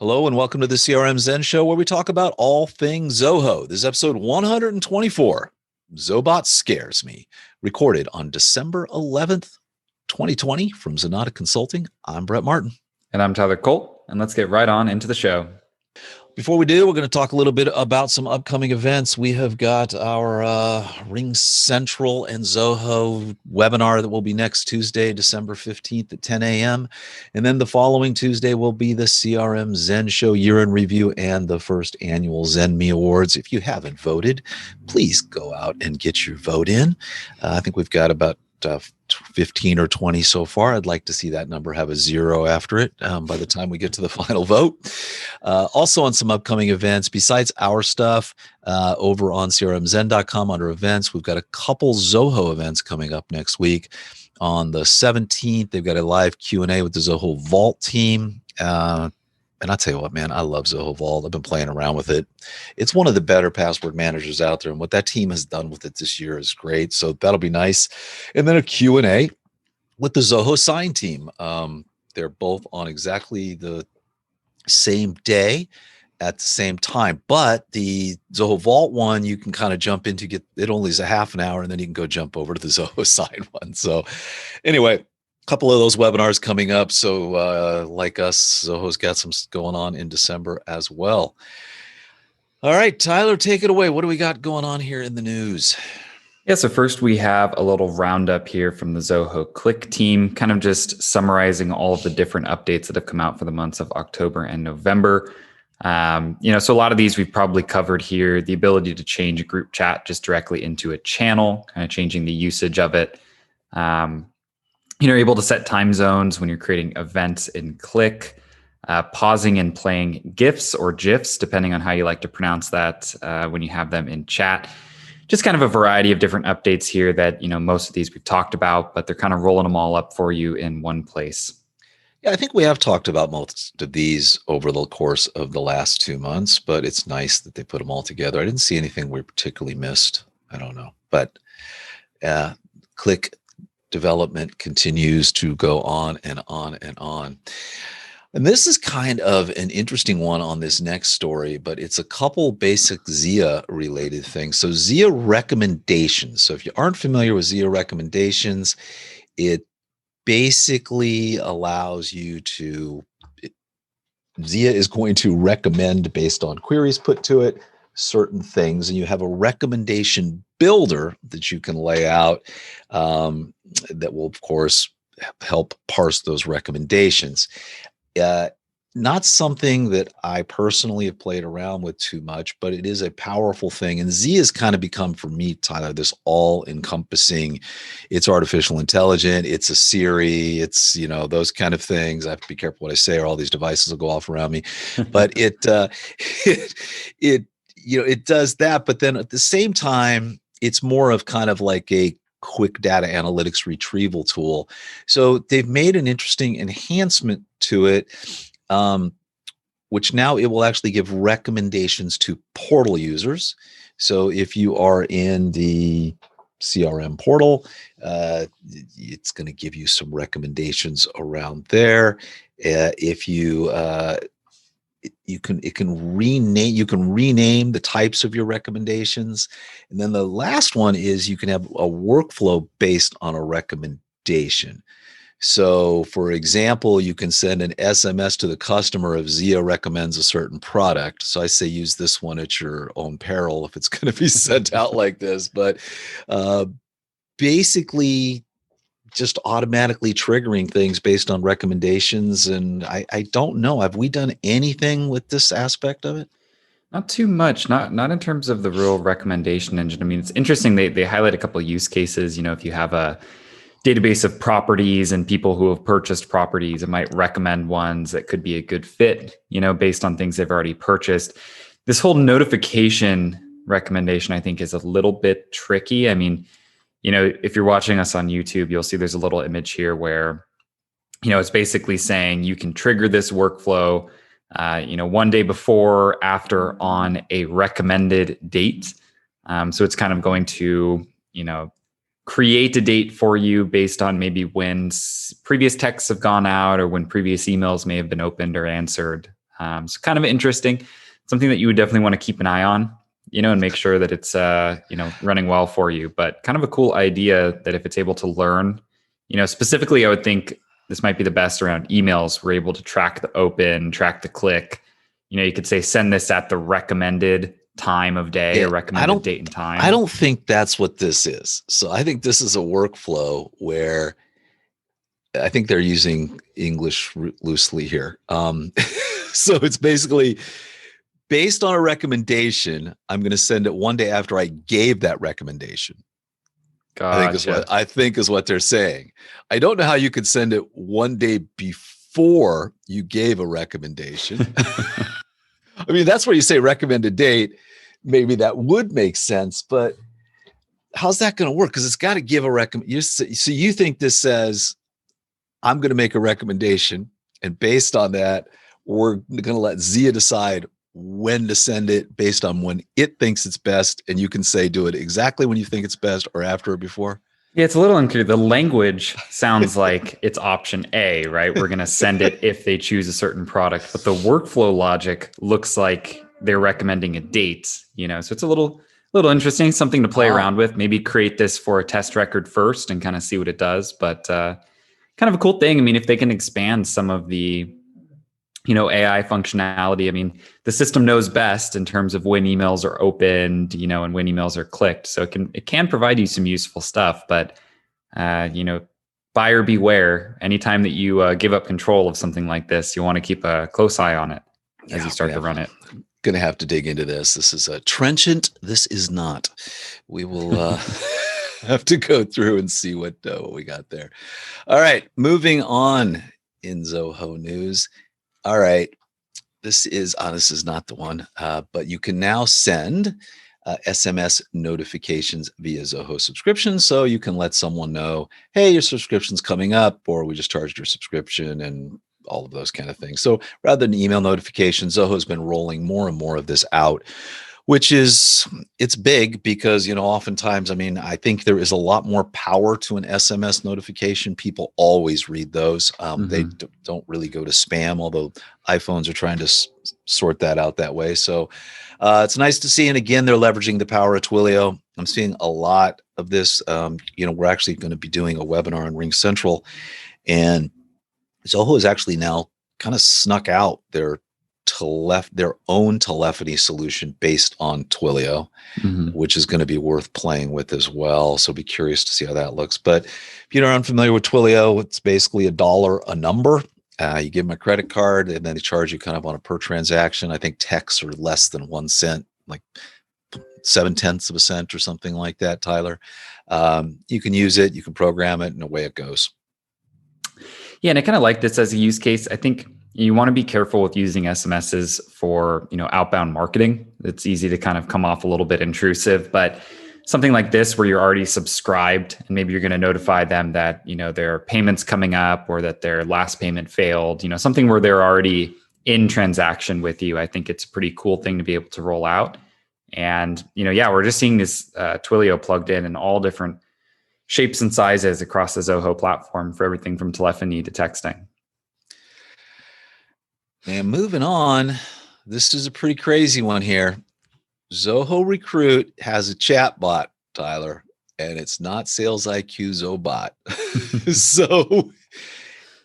Hello and welcome to the CRM Zen Show, where we talk about all things Zoho. This is episode 124. ZoBot Scares Me, recorded on December 11th, 2020 from Zenata Consulting. I'm Brett Martin. And I'm Tyler Colt, and let's get right on into the show. Before we do, we're going to talk a little bit about some upcoming events. We have got our Ring Central and Zoho webinar that will be next Tuesday, December 15th at 10 a.m. And then the following Tuesday will be the CRM Zen Show year in review and the first annual Zen Me Awards. If you haven't voted, please go out and get your vote in. I think we've got about 15 or 20 so far. I'd like to see that number have a 0 after it by the time we get to the final vote. Also on some upcoming events, besides our stuff, over on crmzen.com under events, we've got a couple Zoho events coming up next week. On the 17th, they've got a live Q&A with the Zoho Vault team. And I'll tell you what, man, I love Zoho Vault. I've been playing around with it. It's one of the better password managers out there. And what that team has done with it this year is great. So that'll be nice. And then a Q&A with the Zoho Sign team. They're both on exactly the same day at the same time. But the Zoho Vault one, you can kind of jump into, it only is a half an hour, and then you can go jump over to the Zoho Sign one. So anyway, couple of those webinars coming up. So like us, Zoho's got some going on in December as well. All right, Tyler, take it away. What do we got going on here in the news? Yeah, so first we have a little roundup here from the Zoho Cliq team, kind of just summarizing all of the different updates that have come out for the months of October and November. So a lot of these we've probably covered here. The ability to change a group chat just directly into a channel, kind of changing the usage of it. You're able to set time zones when you're creating events in Cliq, pausing and playing GIFs or GIFs, depending on how you like to pronounce that when you have them in chat. Just kind of a variety of different updates here that, most of these we've talked about, but they're kind of rolling them all up for you in one place. Yeah, I think we have talked about most of these over the course of the last 2 months, but it's nice that they put them all together. I didn't see anything we particularly missed. I don't know, but Cliq development continues to go on and on and on. And this is kind of an interesting one on this next story, but it's a couple basic Zia related things. So Zia Recommendations. So if you aren't familiar with Zia Recommendations, it basically allows you to, Zia is going to recommend based on queries put to it certain things, and you have a recommendation builder that you can lay out that will, of course, help parse those recommendations. Not something that I personally have played around with too much, but it is a powerful thing. And Z has kind of become, for me, Tyler, this all-encompassing, it's artificial intelligence, it's a Siri, it's, those kind of things. I have to be careful what I say or all these devices will go off around me. But it does that. But then at the same time, it's more of kind of like a quick data analytics retrieval tool. So they've made an interesting enhancement to it, which now it will actually give recommendations to portal users. So if you are in the CRM portal, it's going to give you some recommendations around there. If you you can rename the types of your recommendations. And then the last one is you can have a workflow based on a recommendation. So for example, you can send an SMS to the customer if Zia recommends a certain product. So I say use this one at your own peril if it's going to be sent out like this. But basically just automatically triggering things based on recommendations. And I don't know, have we done anything with this aspect of it? Not too much, not in terms of the real recommendation engine. I mean, it's interesting. They highlight a couple of use cases. If you have a database of properties and people who have purchased properties, it might recommend ones that could be a good fit, based on things they've already purchased. This whole notification recommendation, I think, is a little bit tricky. I mean, if you're watching us on YouTube, you'll see there's a little image here where, it's basically saying you can trigger this workflow, one day before, after, on a recommended date. So it's kind of going to, create a date for you based on maybe when previous texts have gone out or when previous emails may have been opened or answered. So kind of interesting, something that you would definitely want to keep an eye on, and make sure that it's, running well for you. But kind of a cool idea that if it's able to learn, specifically, I would think this might be the best around emails. We're able to track the open, track the click. You could say, send this at the recommended time of day or recommended date and time. I don't think that's what this is. So I think this is a workflow where I think they're using English loosely here. So it's basically based on a recommendation. I'm going to send it one day after I gave that recommendation. Gotcha. I think is what they're saying. I don't know how you could send it one day before you gave a recommendation. I mean, that's where you say recommended date. Maybe that would make sense, but how's that going to work? Because it's got to give a recommendation. So you think this says, I'm going to make a recommendation, and based on that, we're going to let Zia decide when to send it based on when it thinks it's best, and you can say, do it exactly when you think it's best or after or before? Yeah, it's a little unclear. The language sounds like it's option A, right? We're going to send it if they choose a certain product, but the workflow logic looks like they're recommending a date, so it's a little interesting, something to play around with. Maybe create this for a test record first and kind of see what it does. But kind of a cool thing. I mean, if they can expand some of the, AI functionality, I mean, the system knows best in terms of when emails are opened, and when emails are clicked. So it can provide you some useful stuff, but, buyer beware. Anytime that you give up control of something like this, you want to keep a close eye on it as you start to run it. Going to have to dig into this. This is a trenchant. This is not. We will have to go through and see what we got there. All right, moving on in Zoho news. All right, this is not the one, but you can now send SMS notifications via Zoho subscription. So you can let someone know, hey, your subscription's coming up, or we just charged your subscription, and all of those kind of things. So rather than email notifications, Zoho has been rolling more and more of this out, which it's big because, oftentimes, I mean, I think there is a lot more power to an SMS notification. People always read those. They don't really go to spam, although iPhones are trying to sort that out that way. So it's nice to see. And again, they're leveraging the power of Twilio. I'm seeing a lot of this. We're actually going to be doing a webinar on Ring Central, and Zoho has actually now kind of snuck out their own telephony solution based on Twilio, which is going to be worth playing with as well. So be curious to see how that looks. But if you're unfamiliar with Twilio, it's basically $1 a number. You give them a credit card, and then they charge you kind of on a per transaction. I think texts are less than 1 cent, like 0.7 of a cent or something like that, Tyler. You can use it, you can program it, and away it goes. Yeah, and I kind of like this as a use case. I think you want to be careful with using SMSs for, outbound marketing. It's easy to kind of come off a little bit intrusive, but something like this where you're already subscribed and maybe you're going to notify them that, their payment's coming up or that their last payment failed, something where they're already in transaction with you. I think it's a pretty cool thing to be able to roll out. And, we're just seeing this Twilio plugged in all different shapes and sizes across the Zoho platform for everything from telephony to texting. And moving on, this is a pretty crazy one here. Zoho Recruit has a chatbot, Tyler, and it's not SalesIQ ZoBot. So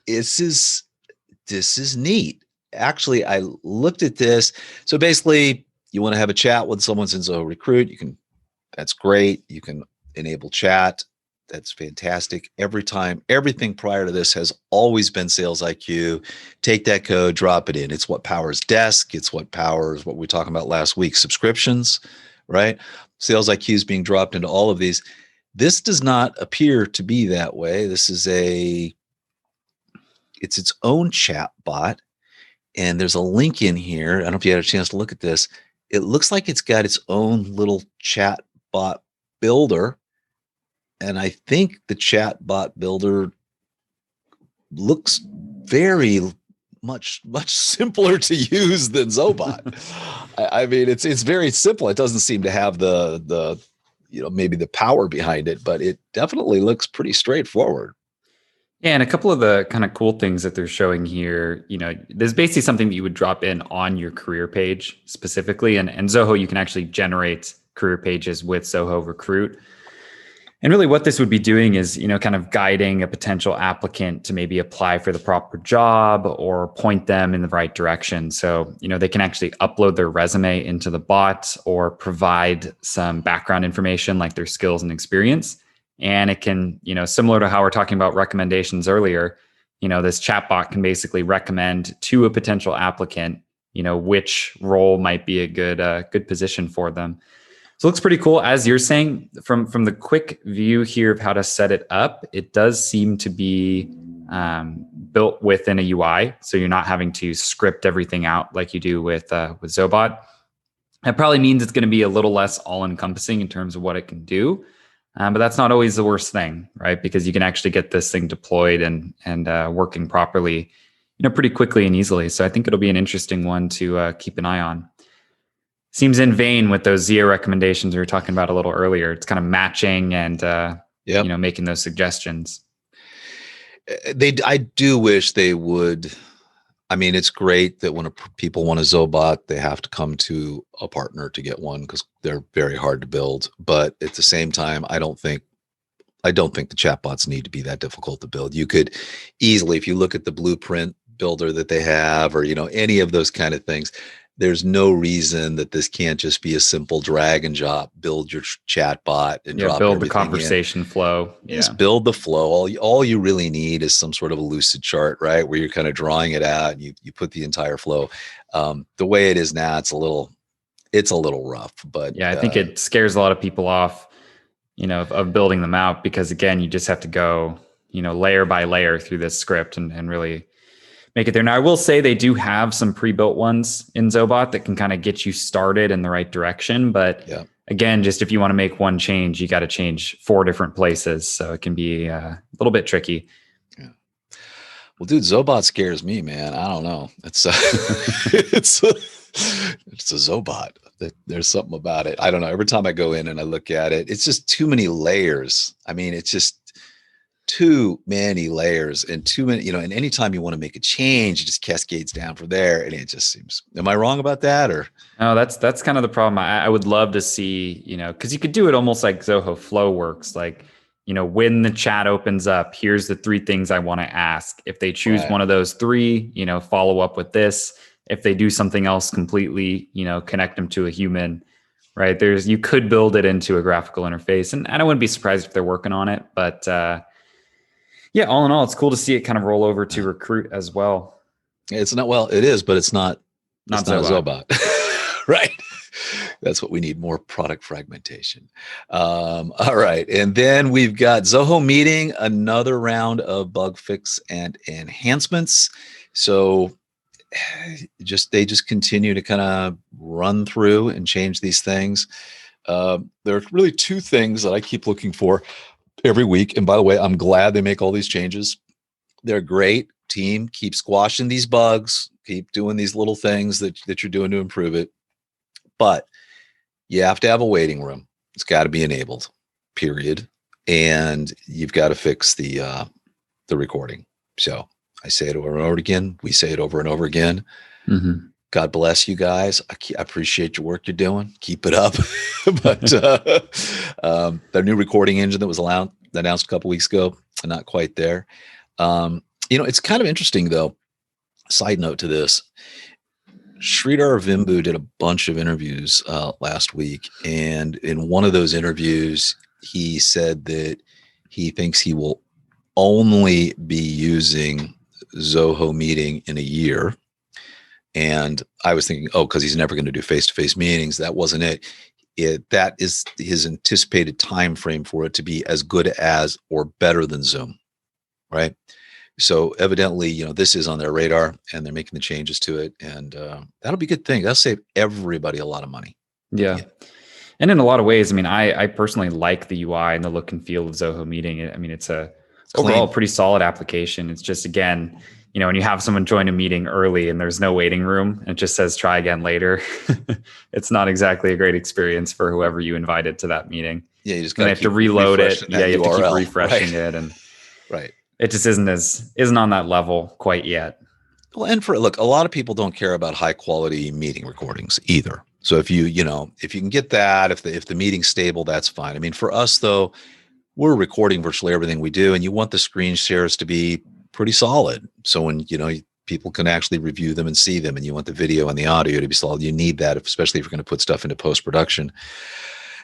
this is neat. Actually, I looked at this. So basically, you want to have a chat when someone's in Zoho Recruit. That's great. You can enable chat. That's fantastic. Everything prior to this has always been SalesIQ. Take that code, drop it in. It's what powers Desk. It's what powers what we were talking about last week, subscriptions, right? SalesIQ is being dropped into all of these. This does not appear to be that way. This is it's its own chat bot. And there's a link in here. I don't know if you had a chance to look at this. It looks like it's got its own little chat bot builder. And I think the chatbot builder looks very much simpler to use than ZoBot. I mean, it's very simple. It doesn't seem to have the maybe the power behind it, but it definitely looks pretty straightforward. Yeah, and a couple of the kind of cool things that they're showing here, there's basically something that you would drop in on your career page specifically. And Zoho, you can actually generate career pages with Zoho Recruit. And really what this would be doing is, kind of guiding a potential applicant to maybe apply for the proper job or point them in the right direction. So, they can actually upload their resume into the bot or provide some background information like their skills and experience. And it can, similar to how we're talking about recommendations earlier, this chatbot can basically recommend to a potential applicant, which role might be a good position for them. So it looks pretty cool. As you're saying, from the quick view here of how to set it up, it does seem to be built within a UI. So you're not having to script everything out like you do with ZoBot. That probably means it's going to be a little less all-encompassing in terms of what it can do. But that's not always the worst thing, right? Because you can actually get this thing deployed and working properly, pretty quickly and easily. So I think it'll be an interesting one to keep an eye on. Seems in vein with those Zia recommendations we were talking about a little earlier. It's kind of matching and making those suggestions. I do wish they would. I mean, it's great that when people want a ZoBot, they have to come to a partner to get one because they're very hard to build. But at the same time, I don't think the chatbots need to be that difficult to build. You could easily, if you look at the blueprint builder that they have, or any of those kind of things, there's no reason that this can't just be a simple drag and drop, build your chatbot and drop build the conversation flow. Just build the flow. All you really need is some sort of a lucid chart, right? Where you're kind of drawing it out and you put the entire flow. The way it is now, it's a little rough, but I think it scares a lot of people off, of building them out, because again, you just have to go, layer by layer through this script and really make it there. Now, I will say they do have some pre-built ones in ZoBot that can kind of get you started in the right direction. But again, just if you want to make one change, you got to change 4 different places. So it can be a little bit tricky. Yeah. Well, dude, ZoBot scares me, man. I don't know. It's it's a ZoBot. There's something about it. I don't know. Every time I go in and I look at it, it's just too many layers. I mean, it's just too many layers and too many, and anytime you want to make a change, it just cascades down from there. And it just seems, am I wrong about that? Or no, that's kind of the problem. I would love to see, because you could do it almost like Zoho Flow works. Like, when the chat opens up, here's the 3 things I want to ask. If they choose one of those 3, follow up with this. If they do something else completely, connect them to a human, right? You could build it into a graphical interface, and I wouldn't be surprised if they're working on it, but all in all, it's cool to see it kind of roll over to Recruit as well. It's not, well, it is, but it's not a ZoBot. Right. That's what we need, more product fragmentation. All right. And then we've got Zoho Meeting, another round of bug fix and enhancements. So they just continue to kind of run through and change these things. There are really 2 things that I keep looking for every week. And by the way, I'm glad they make all these changes. They're great. Team, keep squashing these bugs, keep doing these little things that you're doing to improve it. But you have to have a waiting room. It's got to be enabled, period. And you've got to fix the recording. So I say it over and over again. We say it over and over again. Mm-hmm. God bless you guys. I appreciate your work you're doing. Keep it up. But the new recording engine that was announced a couple weeks ago, not quite there. It's kind of interesting though. Side note to this, Sridhar Vimbu did a bunch of interviews last week. And in one of those interviews, he said that he thinks he will only be using Zoho Meeting in a year. And I was thinking, because he's never going to do face-to-face meetings. That wasn't it. That is his anticipated time frame for it to be as good as or better than Zoom, right? So evidently, this is on their radar and they're making the changes to it. And that'll be a good thing. That'll save everybody a lot of money. Yeah. And in a lot of ways, I personally like the UI and the look and feel of Zoho Meeting. It's overall pretty solid application. It's just, again, when you have someone join a meeting early and there's no waiting room and it just says try again later, it's not exactly a great experience for whoever you invited to that meeting. Yeah, you just have to reload it. Yeah, you have to keep refreshing it. And right. it just isn't on that level quite yet. Well, and look, a lot of people don't care about high quality meeting recordings either. So if you can get that, if the meeting's stable, that's fine. I mean, for us though, we're recording virtually everything we do, and you want the screen shares to be pretty solid. So when, people can actually review them and see them, and you want the video and the audio to be solid, you need that, especially if you're going to put stuff into post-production.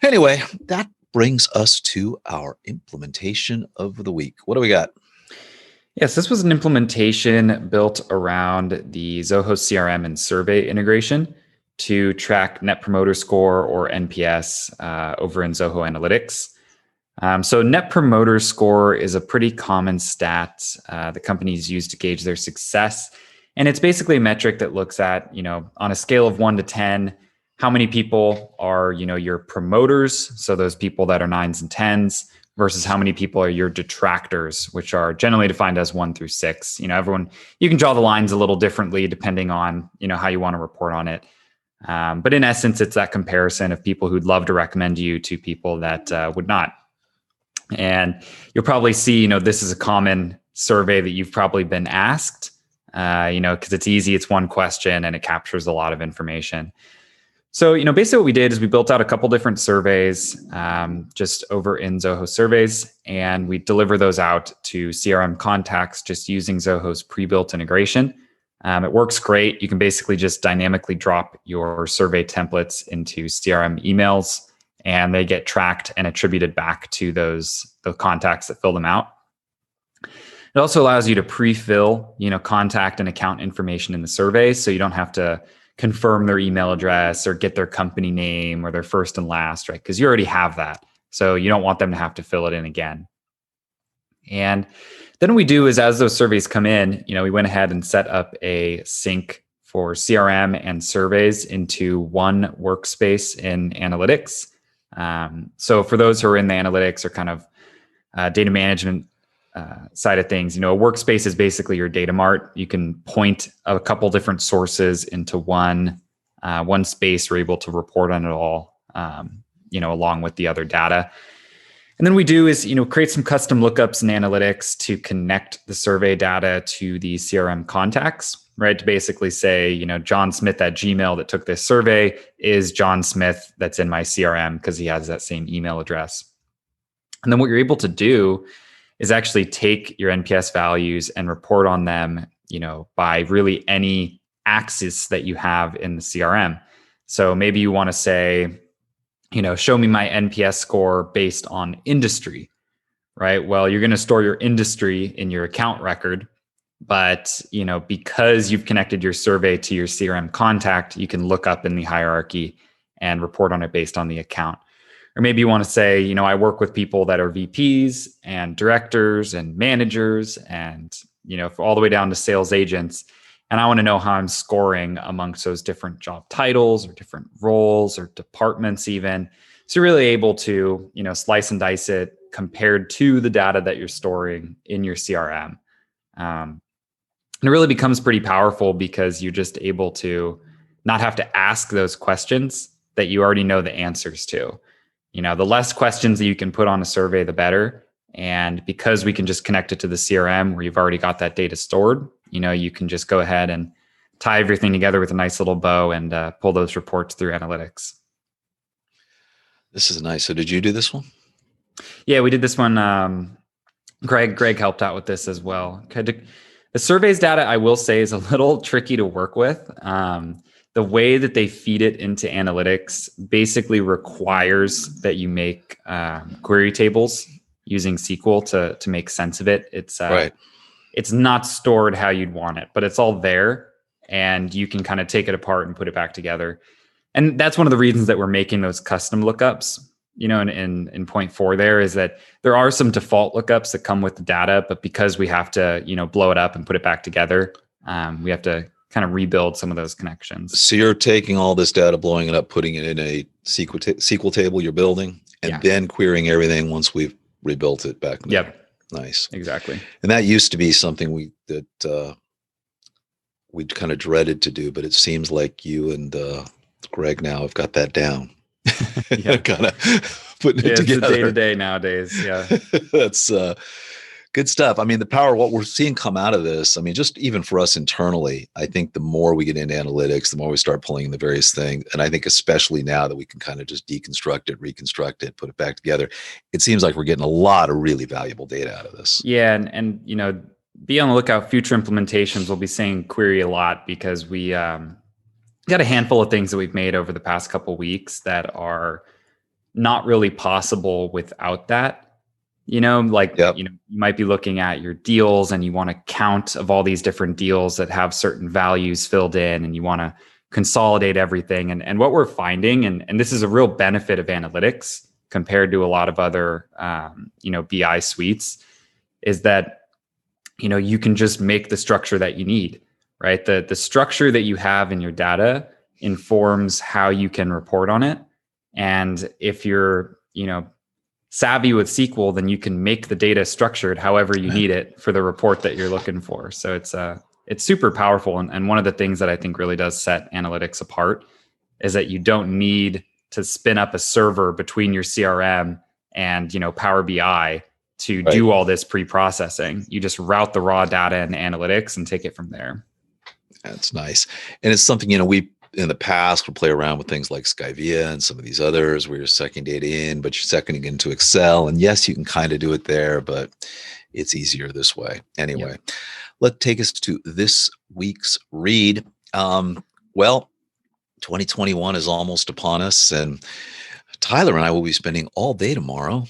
Anyway, that brings us to our implementation of the week. What do we got? Yes, this was an implementation built around the Zoho CRM and survey integration to track Net Promoter Score, or NPS, over in Zoho Analytics. So Net Promoter Score is a pretty common stat that companies use to gauge their success. And it's basically a metric that looks at, on a scale of 1 to 10, how many people are, your promoters, so those people that are 9s and 10s, versus how many people are your detractors, which are generally defined as 1 through 6. You can draw the lines a little differently depending on, how you want to report on it. But in essence, it's that comparison of people who'd love to recommend you to people that would not. And you'll probably see, this is a common survey that you've probably been asked, because it's easy. It's one question and it captures a lot of information. So, basically what we did is we built out a couple different surveys just over in Zoho Surveys, and we deliver those out to CRM contacts just using Zoho's pre-built integration. It works great. You can basically just dynamically drop your survey templates into CRM emails, and they get tracked and attributed back to the contacts that fill them out. It also allows you to pre-fill, contact and account information in the survey, so you don't have to confirm their email address or get their company name or their first and last, right? Because you already have that. So you don't want them to have to fill it in again. And then what we do is, as those surveys come in, we went ahead and set up a sync for CRM and surveys into one workspace in analytics. So for those who are in the analytics or kind of data management side of things, a workspace is basically your data mart. You can point a couple different sources into one space. You're able to report on it all, along with the other data. And then we do is, create some custom lookups in analytics to connect the survey data to the CRM contacts, right? To basically say, John Smith at Gmail that took this survey is John Smith that's in my CRM because he has that same email address. And then what you're able to do is actually take your NPS values and report on them, by really any axis that you have in the CRM. So maybe you want to say, show me my NPS score based on industry, right? Well, you're going to store your industry in your account record, but, because you've connected your survey to your CRM contact, you can look up in the hierarchy and report on it based on the account. Or maybe you want to say, I work with people that are VPs and directors and managers and, all the way down to sales agents. And I want to know how I'm scoring amongst those different job titles or different roles or departments even. So you're really able to, slice and dice it compared to the data that you're storing in your CRM. And it really becomes pretty powerful because you're just able to not have to ask those questions that you already know the answers to. The less questions that you can put on a survey, the better. And because we can just connect it to the CRM where you've already got that data stored, you can just go ahead and tie everything together with a nice little bow and pull those reports through analytics. This is nice. So did you do this one? Yeah, we did this one. Greg helped out with this as well. The surveys data, I will say, is a little tricky to work with. The way that they feed it into analytics basically requires that you make query tables using SQL to make sense of it. It's right. It's not stored how you'd want it, but it's all there, and you can kind of take it apart and put it back together. And that's one of the reasons that we're making those custom lookups. In point 4 there is that there are some default lookups that come with the data, but because we have to, blow it up and put it back together, we have to kind of rebuild some of those connections. So you're taking all this data, blowing it up, putting it in a SQL table you're building, and then querying everything once we've rebuilt it back. Yep. Nice. Exactly. And that used to be something we kind of dreaded to do, but it seems like you and Greg now have got that down. Yeah. Kind of putting it it's together. the day-to-day nowadays. Yeah. That's Good stuff. I mean, the power, what we're seeing come out of this, I mean, just even for us internally, I think the more we get into analytics, the more we start pulling in the various things. And I think especially now that we can kind of just deconstruct it, reconstruct it, put it back together, it seems like we're getting a lot of really valuable data out of this. Yeah. And be on the lookout. Future implementations, we'll be saying query a lot because we got a handful of things that we've made over the past couple of weeks that are not really possible without that. Yep. You might be looking at your deals and you want to count of all these different deals that have certain values filled in, and you want to consolidate everything. And what we're finding, and this is a real benefit of analytics compared to a lot of other, BI suites, is that, you can just make the structure that you need, right? The structure that you have in your data informs how you can report on it. And if you're, savvy with SQL, then you can make the data structured however you need it for the report that you're looking for. So it's super powerful. And one of the things that I think really does set analytics apart is that you don't need to spin up a server between your CRM and, Power BI to do all this pre-processing. You just route the raw data and analytics and take it from there. That's nice. And it's something, we in the past would play around with things like Skyvia and some of these others where you're sucking data in, but you're seconding into Excel. And yes, you can kind of do it there, but it's easier this way. Anyway, Let's take us to this week's read. 2021 is almost upon us, and Tyler and I will be spending all day tomorrow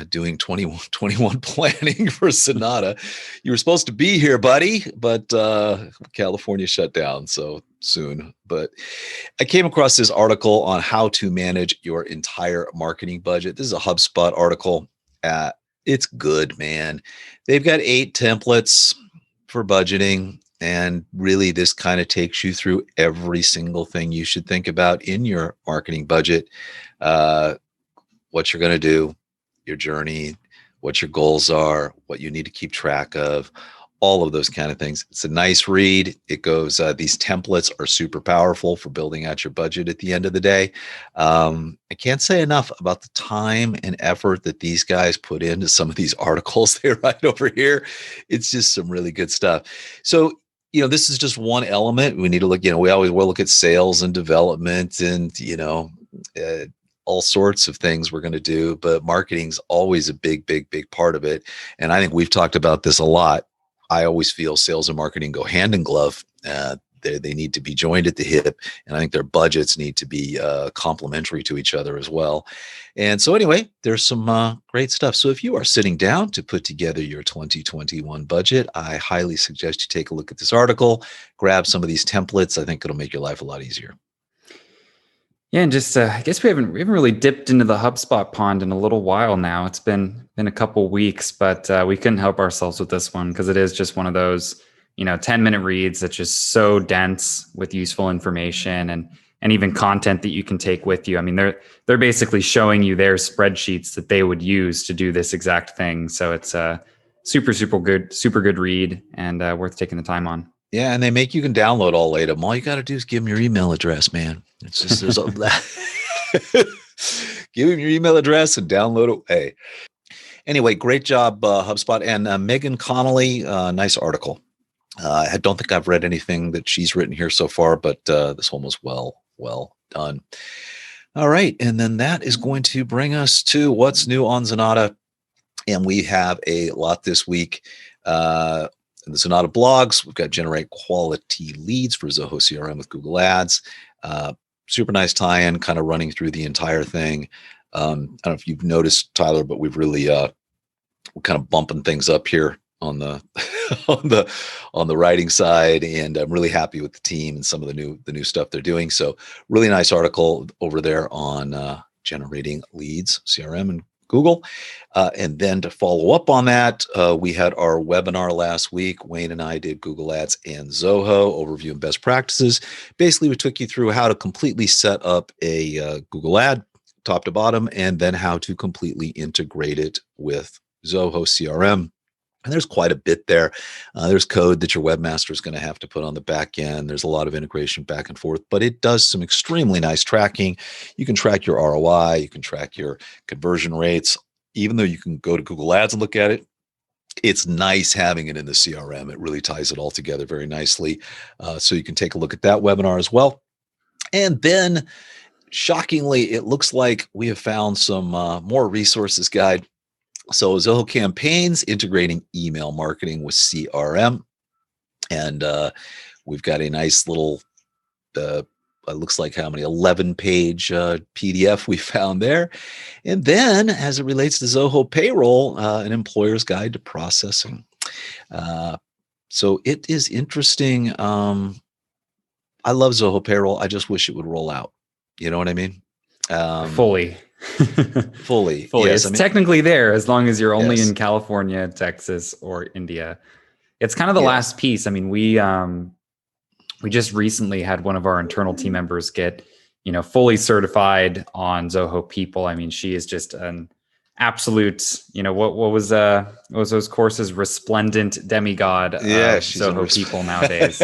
doing 2021 planning for Sonata. You were supposed to be here, buddy, but California shut down so soon. But I came across this article on how to manage your entire marketing budget. This is a HubSpot article. It's good, man. They've got 8 templates for budgeting. And really, this kind of takes you through every single thing you should think about in your marketing budget, what you're going to do, your journey, what your goals are, what you need to keep track of, all of those kind of things. It's a nice read. It goes, these templates are super powerful for building out your budget at the end of the day. I can't say enough about the time and effort that these guys put into some of these articles they write over here. It's just some really good stuff. So, this is just one element. We need to look, we always will look at sales and development and, all sorts of things we're going to do, but marketing's always a big, big, big part of it. And I think we've talked about this a lot. I always feel sales and marketing go hand in glove. They need to be joined at the hip, and I think their budgets need to be complementary to each other as well. And so anyway, there's some great stuff. So if you are sitting down to put together your 2021 budget, I highly suggest you take a look at this article, grab some of these templates. I think it'll make your life a lot easier. Yeah, and just I guess we haven't really dipped into the HubSpot pond in a little while now. It's been a couple weeks, but we couldn't help ourselves with this one because it is just one of those 10-minute reads that's just so dense with useful information and even content that you can take with you. I mean, they're basically showing you their spreadsheets that they would use to do this exact thing. So it's a super good read and worth taking the time on. Yeah, and they you can download all 8 of them. All you got to do is give them your email address, man. It's just give them your email address and download it. Hey, anyway, great job, HubSpot, and Megan Conley. Nice article. I don't think I've read anything that she's written here so far, but this one was well done. All right, and then that is going to bring us to what's new on Sonata, and we have a lot this week. In the Sonata blogs, we've got generate quality leads for Zoho CRM with Google Ads. Super nice tie-in, kind of running through the entire thing. I don't know if you've noticed, Tyler, but we've really we're kind of bumping things up here on the on the writing side, and I'm really happy with the team and some of the new stuff they're doing. So really nice article over there on generating leads, CRM and Google. And then to follow up on that, we had our webinar last week. Wayne and I did Google Ads and Zoho, overview and best practices. Basically, we took you through how to completely set up a Google ad, top to bottom, and then how to completely integrate it with Zoho CRM. And there's quite a bit there. There's code that your webmaster is going to have to put on the back end. There's a lot of integration back and forth, but it does some extremely nice tracking. You can track your ROI. You can track your conversion rates. Even though you can go to Google Ads and look at it, it's nice having it in the CRM. It really ties it all together very nicely. So you can take a look at that webinar as well. And then, shockingly, it looks like we have found some more resources guide. So Zoho Campaigns, integrating email marketing with CRM. And we've got a nice little, it looks like how many, 11-page PDF we found there. And then as it relates to Zoho Payroll, an employer's guide to processing. So it is interesting. I love Zoho Payroll. I just wish it would roll out. You know what I mean? Fully. Fully. Yes, it's technically there as long as you're only yes. in California, Texas, or India. It's kind of the last piece. I mean, we just recently had one of our internal team members get, fully certified on Zoho People. I mean, she is just an absolute, what was those courses? Resplendent demigod of Zoho People nowadays.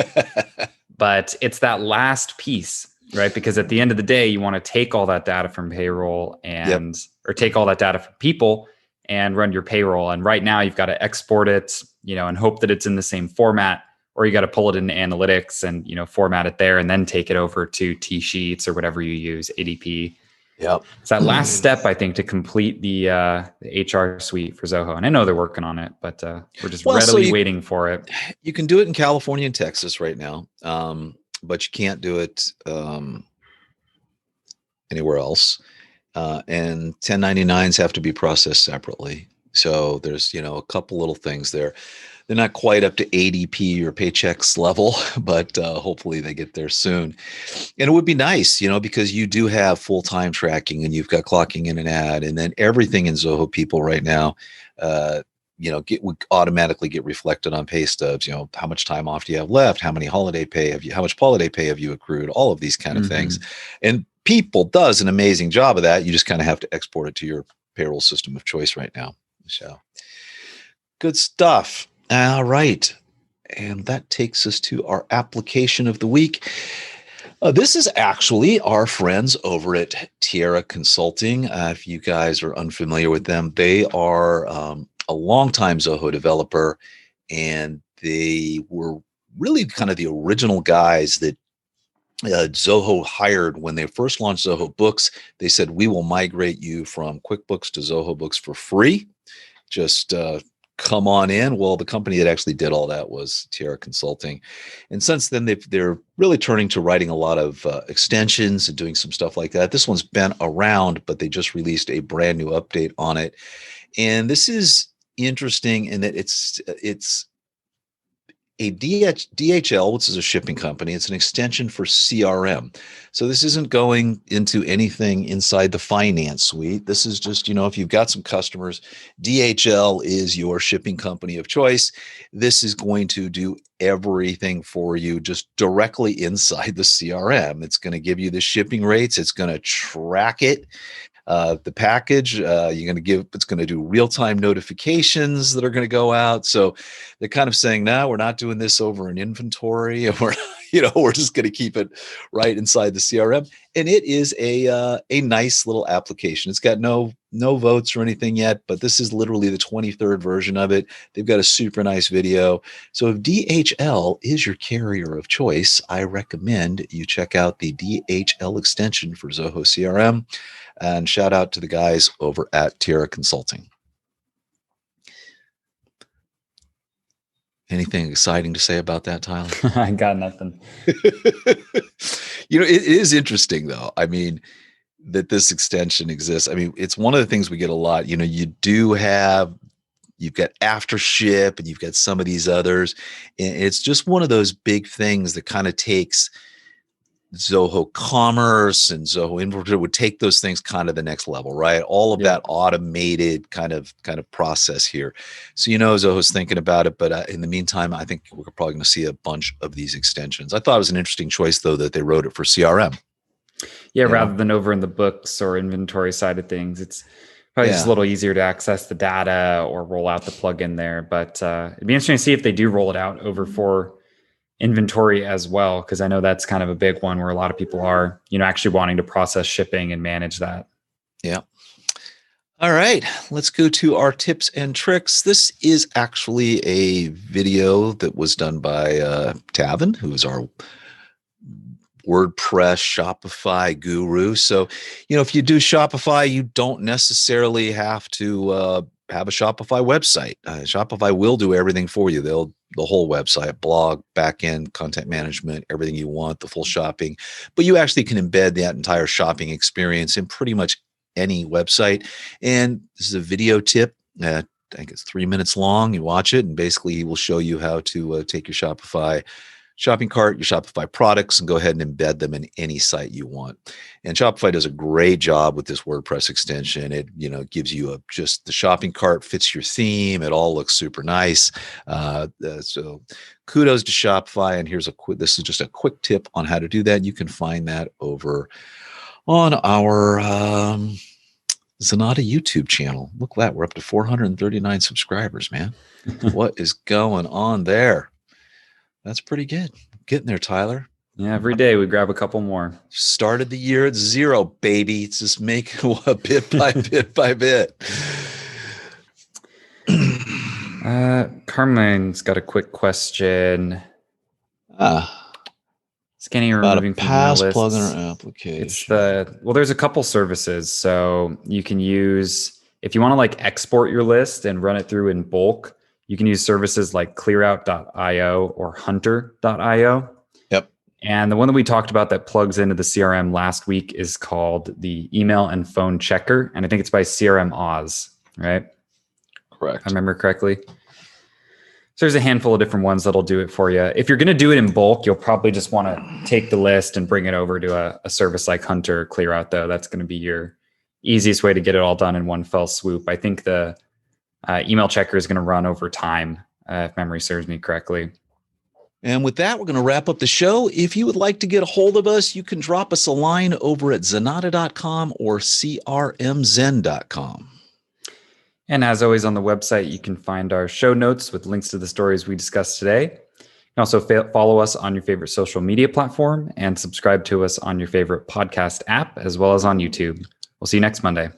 But it's that last piece, right? Because at the end of the day, you want to take all that data from payroll or take all that data from people and run your payroll. And right now you've got to export it, and hope that it's in the same format, or you got to pull it into analytics and, format it there and then take it over to T-Sheets or whatever you use, ADP. Yep. It's that last step, I think, to complete the HR suite for Zoho. And I know they're working on it, but we're just readily waiting for it. You can do it in California and Texas right now, but you can't do it anywhere else. And 1099s have to be processed separately. So there's, a couple little things there. They're not quite up to ADP or Paychex level, but hopefully they get there soon. And it would be nice, because you do have full-time tracking and you've got clocking in and out, and then everything in Zoho People right now, would automatically get reflected on pay stubs. How much time off do you have left? How many holiday pay have you? How much holiday pay have you accrued? All of these kind of things. And People does an amazing job of that. You just kind of have to export it to your payroll system of choice right now. So good stuff. All right. And that takes us to our application of the week. This is actually our friends over at Tierra Consulting. If you guys are unfamiliar with them, they are a longtime Zoho developer, and they were really kind of the original guys that Zoho hired when they first launched Zoho Books. They said, we will migrate you from QuickBooks to Zoho Books for free. Just come on in. Well, the company that actually did all that was Tierra Consulting. And since then, they're really turning to writing a lot of extensions and doing some stuff like that. This one's been around, but they just released a brand new update on it. And this is interesting in that it's a DHL, which is a shipping company. It's an extension for CRM. So this isn't going into anything inside the finance suite. This is just, if you've got some customers, DHL is your shipping company of choice. This is going to do everything for you just directly inside the CRM. It's going to give you the shipping rates. It's going to track it. The package it's going to do real-time notifications that are going to go out. So they're kind of saying, no, we're not doing this over an inventory, and we're just going to keep it right inside the CRM. And it is a nice little application. It's got no votes or anything yet, but this is literally the 23rd version of it. They've got a super nice video. So if DHL is your carrier of choice, I recommend you check out the DHL extension for Zoho CRM. And shout out to the guys over at Tierra Consulting. Anything exciting to say about that, Tyler? I got nothing. It is interesting, though. I mean, that this extension exists. I mean, it's one of the things we get a lot. You've got Aftership and you've got some of these others. And it's just one of those big things that kind of takes Zoho Commerce and Zoho Inventory, would take those things kind of the next level, right? All of that automated kind of process here. So Zoho's thinking about it, but in the meantime, I think we're probably going to see a bunch of these extensions. I thought it was an interesting choice, though, that they wrote it for CRM. Yeah, rather than over in the books or inventory side of things, it's probably just a little easier to access the data or roll out the plugin there. But it'd be interesting to see if they do roll it out over for inventory as well, because I know that's kind of a big one where a lot of people are, actually wanting to process shipping and manage that. Yeah. All right, let's go to our tips and tricks. This is actually a video that was done by Tavin, who is our WordPress Shopify guru. So, if you do Shopify, you don't necessarily have to have a Shopify website. Shopify will do everything for you. The whole website, blog, backend, content management, everything you want, the full shopping. But you actually can embed that entire shopping experience in pretty much any website. And this is a video tip. I think it's 3 minutes long. You watch it, and basically he will show you how to take your Shopify shopping cart, your Shopify products, and go ahead and embed them in any site you want. And Shopify does a great job with this WordPress extension. It, gives you just the shopping cart fits your theme. It all looks super nice. So kudos to Shopify. And this is just a quick tip on how to do that. You can find that over on our Zanata YouTube channel. Look at that. We're up to 439 subscribers, man. What is going on there? That's pretty good. Getting there, Tyler. Yeah, every day we grab a couple more. Started the year at 0, baby. It's just make a bit by bit by bit. Carmine's got a quick question. Scanning and removing from pass email lists. plugin or application. It's there's a couple services. So you can use, if you want to like export your list and run it through in bulk, you can use services like clearout.io or hunter.io. Yep. And the one that we talked about that plugs into the CRM last week is called the Email and Phone Checker. And I think it's by CRM Oz, right? Correct. If I remember correctly. So there's a handful of different ones that'll do it for you. If you're going to do it in bulk, you'll probably just want to take the list and bring it over to a service like Hunter or Clearout, though. That's going to be your easiest way to get it all done in one fell swoop. I think the email checker is going to run over time, if memory serves me correctly. And with that, we're going to wrap up the show. If you would like to get a hold of us, you can drop us a line over at zanata.com or crmzen.com. And as always on the website, you can find our show notes with links to the stories we discussed today. You can also follow us on your favorite social media platform and subscribe to us on your favorite podcast app, as well as on YouTube. We'll see you next Monday.